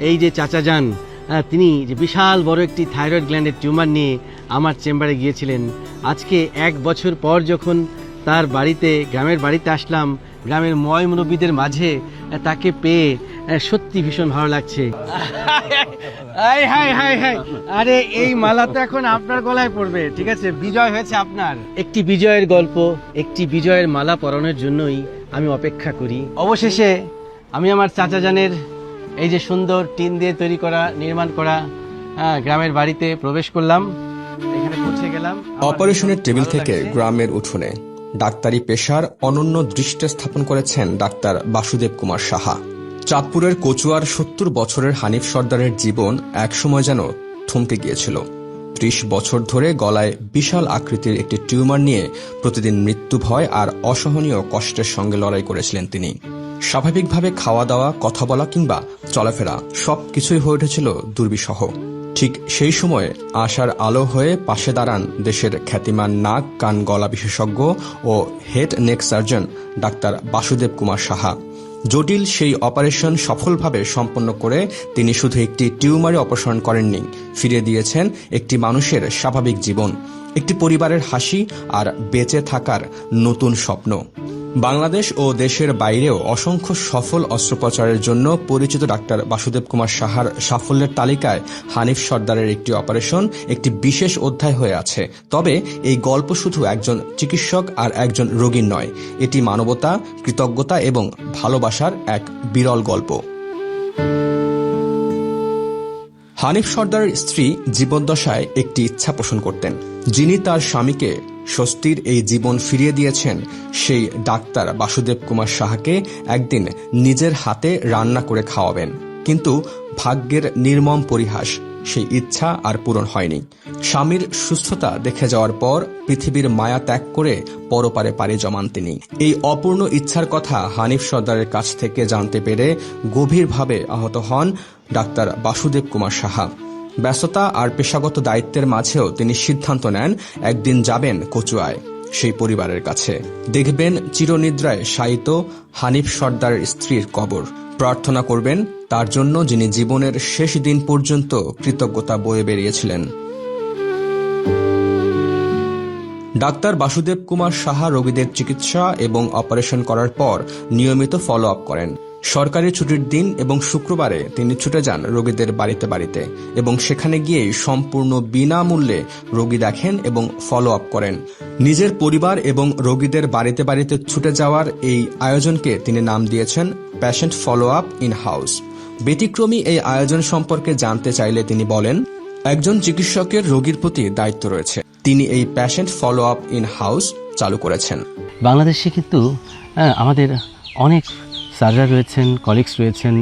এই যে চাচা যান, তিনি যে বিশাল বড় একটি থাইরয়েড গ্ল্যান্ডের টিউমার নিয়ে আমার চেম্বারে গিয়েছিলেন। আজকে 1 বছর পর যখন তার বাড়িতে, গ্রামের বাড়িতে আসলাম, গ্রামের ময় মুরব্বীদের মাঝে তাকে পেয়ে সত্যি ভীষণ ভালো লাগছে। আরে এই মালা তো এখন আপনার গলায় পড়বে, ঠিক আছে? বিজয় হয়েছে আপনার। একটি বিজয়ের গল্প, একটি বিজয়ের মালা পরানোর জন্যই আমি অপেক্ষা করি। অবশেষে আমি আমার চাচা জানের এই যে সুন্দর টিন দিয়ে তৈরি করা, নির্মাণ করা গ্রামের বাড়িতে প্রবেশ করলাম। এখানে পৌঁছে গেলাম। অপারেশনের টেবিল থেকে গ্রামের উঠোনে ডাক্তারি পেশার অনন্য দৃষ্টি স্থাপন করেছেন ডাক্তার বাসুদেব কুমার সাহা। চাঁদপুরের কচুয়ার 70 বছরের হানিফ সর্দারের জীবন একসময় যেন থমকে গিয়েছিল। 30 বছর ধরে গলায় বিশাল আকৃতির একটি টিউমার নিয়ে প্রতিদিন মৃত্যু ভয় আর অসহনীয় কষ্টের সঙ্গে লড়াই করেছিলেন তিনি। স্বাভাবিকভাবে খাওয়া দাওয়া, কথা বলা কিংবা চলাফেরা সবকিছুই হয়ে উঠেছিল দুর্বিষহ। ঠিক সেই সময়ে আশার আলো হয়ে পাশে দাঁড়ান দেশের খ্যাতিমান নাক, কান, গলা বিশেষজ্ঞ ও head neck surgeon doctor Basudeb Kumar Saha. জটিল সেই অপারেশন সফলভাবে সম্পন্ন করে তিনি শুধু একটি টিউমারে অপারেশন করেননি, ফিরিয়ে দিয়েছেন একটি মানুষের স্বাভাবিক জীবন, একটি পরিবারের হাসি আর বেঁচে থাকার নতুন স্বপ্ন। বাংলাদেশ ও দেশের বাইরেও অসংখ্য সফল অস্ত্রোপচারের জন্য পরিচিত ডাক্তার বাসুদেব কুমার সাহার সাফল্যের তালিকায় হানিফ সর্দারের একটি অপারেশন একটি বিশেষ অধ্যায় হয়ে আছে। তবে এই গল্প শুধু একজন চিকিৎসক আর একজন রোগীর নয়, এটি মানবতা, কৃতজ্ঞতা এবং ভালোবাসার এক বিরল গল্প। হানিফ সর্দারের স্ত্রী জীবদ্দশায় একটি ইচ্ছা পোষণ করতেন। যিনি তার স্বামীকে স্বস্তির এই জীবন ফিরিয়ে দিয়েছেন, সেই ডাক্তার বাসুদেব কুমার সাহাকে একদিন নিজের হাতে রান্না করে খাওয়াবেন। কিন্তু ভাগ্যের নির্মম পরিহাস, সেই ইচ্ছা আর পূরণ হয়নি। স্বামীর সুস্থতা দেখে যাওয়ার পর পৃথিবীর মায়া ত্যাগ করে পরপারে পাড়ি জমান তিনি। এই অপূর্ণ ইচ্ছার কথা হানিফ সর্দারের কাছ থেকে জানতে পেরে গভীরভাবে আহত হন ডাক্তার বাসুদেব কুমার সাহা। ব্যস্ততা আর পেশাগত দায়িত্বের মাঝেও তিনি সিদ্ধান্ত নেন একদিন যাবেন কচুয়ায় সেই পরিবারের কাছে, দেখবেন চিরনিদ্রায় শায়িত হানিফ সর্দারের স্ত্রীর কবর, প্রার্থনা করবেন তার জন্য যিনি জীবনের শেষ দিন পর্যন্ত কৃতজ্ঞতা বয়ে বেরিয়েছিলেন। ডাক্তার বাসুদেব কুমার সাহা রোগীদের চিকিৎসা এবং অপারেশন করার পর নিয়মিত ফলো আপ করেন। সরকারি ছুটির দিন এবং শুক্রবারে তিনি ছুটে যান রোগীদের বাড়িতে বাড়িতে এবং সেখানে গিয়েই সম্পূর্ণ বিনামূল্যে রোগী দেখেন এবং ফলো আপ করেন। নিজের পরিবার এবং রোগীদের বাড়িতে বাড়িতে ছুটে যাওয়ার এই আয়োজনকে তিনি নাম দিয়েছেন patient follow up in house. ব্যতিক্রমী এই আয়োজন সম্পর্কে জানতে চাইলে তিনি বলেন, একজন চিকিৎসকের রোগীর প্রতি দায়িত্ব রয়েছে। তিনি এই patient follow up in house চালু করেছেন। বাংলাদেশে কিন্তু আমাদের অনেক সার্জার রয়েছেন, কলিগস রয়েছেন,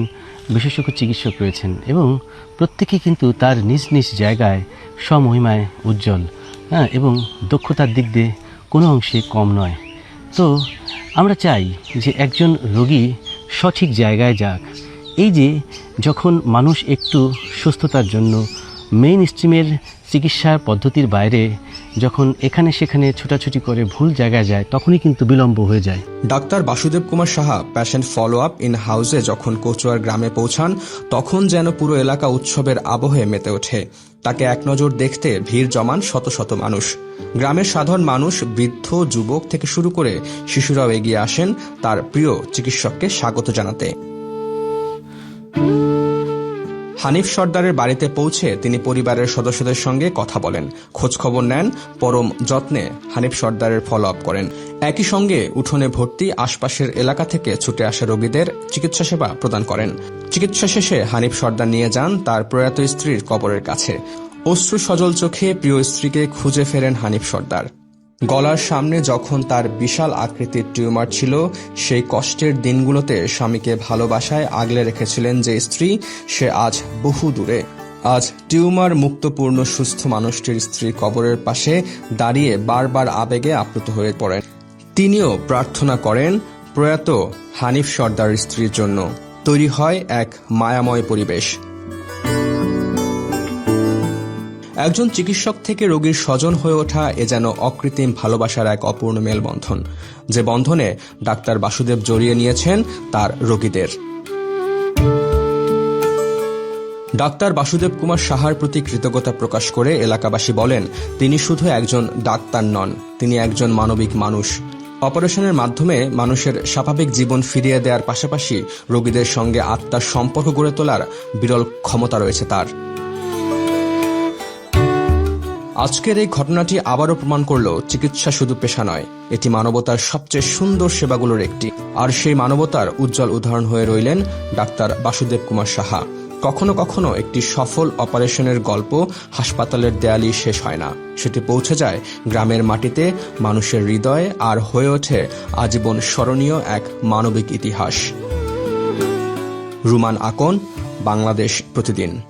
বিশেষজ্ঞ চিকিৎসক রয়েছেন এবং প্রত্যেকে কিন্তু তার নিজ নিজ জায়গায় স্বমহিমায় উজ্জ্বল এবং দক্ষতার দিক দিয়ে কোনো অংশে কম নয়। তো আমরা চাই যে একজন রোগী সঠিক জায়গায় যাক। এই যে যখন মানুষ একটু সুস্থতার জন্য মেইন স্ট্রিমের চিকিৎসার পদ্ধতির বাইরে যখন এখানে সেখানে ছোটাছুটি করে ভুল জায়গায় যায়, তখনই কিন্তু বিলম্ব হয়ে যায়। Doctor Basudeb Kumar Saha patient follow up in হাউসে যখন কচুয়ার গ্রামে পৌঁছান, তখন যেন পুরো এলাকা উৎসবের আবহে মেতে ওঠে। তাকে এক নজর দেখতে ভিড় জমান শত শত মানুষ। গ্রামের সাধারণ মানুষ, বৃদ্ধ, যুবক থেকে শুরু করে শিশুরাও এগিয়ে আসেন তার প্রিয় চিকিৎসককে স্বাগত জানাতে। হানিফ সর্দারের বাড়িতে পৌঁছে তিনি পরিবারের সদস্যদের সঙ্গে কথা বলেন, খোঁজখবর নেন, পরম যত্নে হানিফ সর্দারের ফলো আপ করেন। একই সঙ্গে উঠোনে ভর্তি আশপাশের এলাকা থেকে ছুটে আসা রোগীদের চিকিৎসা সেবা প্রদান করেন। চিকিৎসা শেষে হানিফ সর্দার নিয়ে যান তার প্রয়াত স্ত্রীর কবরের কাছে। অশ্রু সজল চোখে প্রিয় স্ত্রীকে খুঁজে ফেরেন হানিফ সর্দার। গলার সামনে যখন তার বিশাল আকৃতির টিউমার ছিল, সেই কষ্টের দিনগুলোতে স্বামীকে ভালোবাসায় আগলে রেখেছিলেন যে স্ত্রী, সে আজ বহু দূরে। আজ টিউমার মুক্তপূর্ণ সুস্থ মানুষটির স্ত্রীর কবরের পাশে দাঁড়িয়ে বারবার আবেগে আপ্লুত হয়ে পড়েন। তিনিও প্রার্থনা করেন প্রয়াত হানিফ সর্দার স্ত্রীর জন্য। তৈরি হয় এক মায়াময় পরিবেশ। একজন চিকিৎসক থেকে রোগীর স্বজন হয়ে ওঠা এ যেন অকৃত্রিম ভালোবাসার এক অপূর্ণ মেলবন্ধন, যে বন্ধনে ডাক্তার বাসুদেব জড়িয়ে নিয়েছেন তার রোগীদের। ডাক্তার বাসুদেব কুমার সাহার প্রতি কৃতজ্ঞতা প্রকাশ করে এলাকাবাসী বলেন, তিনি শুধু একজন ডাক্তার নন, তিনি একজন মানবিক মানুষ। অপারেশনের মাধ্যমে মানুষের স্বাভাবিক জীবন ফিরিয়ে দেওয়ার পাশাপাশি রোগীদের সঙ্গে আত্মার সম্পর্ক গড়ে তোলার বিরল ক্ষমতা রয়েছে তার। আজকের এই ঘটনাটি আবারও প্রমাণ করল, চিকিৎসা শুধু পেশা নয়, এটি মানবতার সবচেয়ে সুন্দর সেবাগুলোর একটি। আর সেই মানবতার উজ্জ্বল উদাহরণ হয়ে রইলেন ডাক্তার বাসুদেব কুমার সাহা। কখনো কখনো একটি সফল অপারেশনের গল্প হাসপাতালের দেয়ালই শেষ হয় না, সেটি পৌঁছে যায় গ্রামের মাটিতে, মানুষের হৃদয়ে, আর হয়ে ওঠে আজীবন স্মরণীয় এক মানবিক ইতিহাস। রুমান আকন, বাংলাদেশ প্রতিদিন।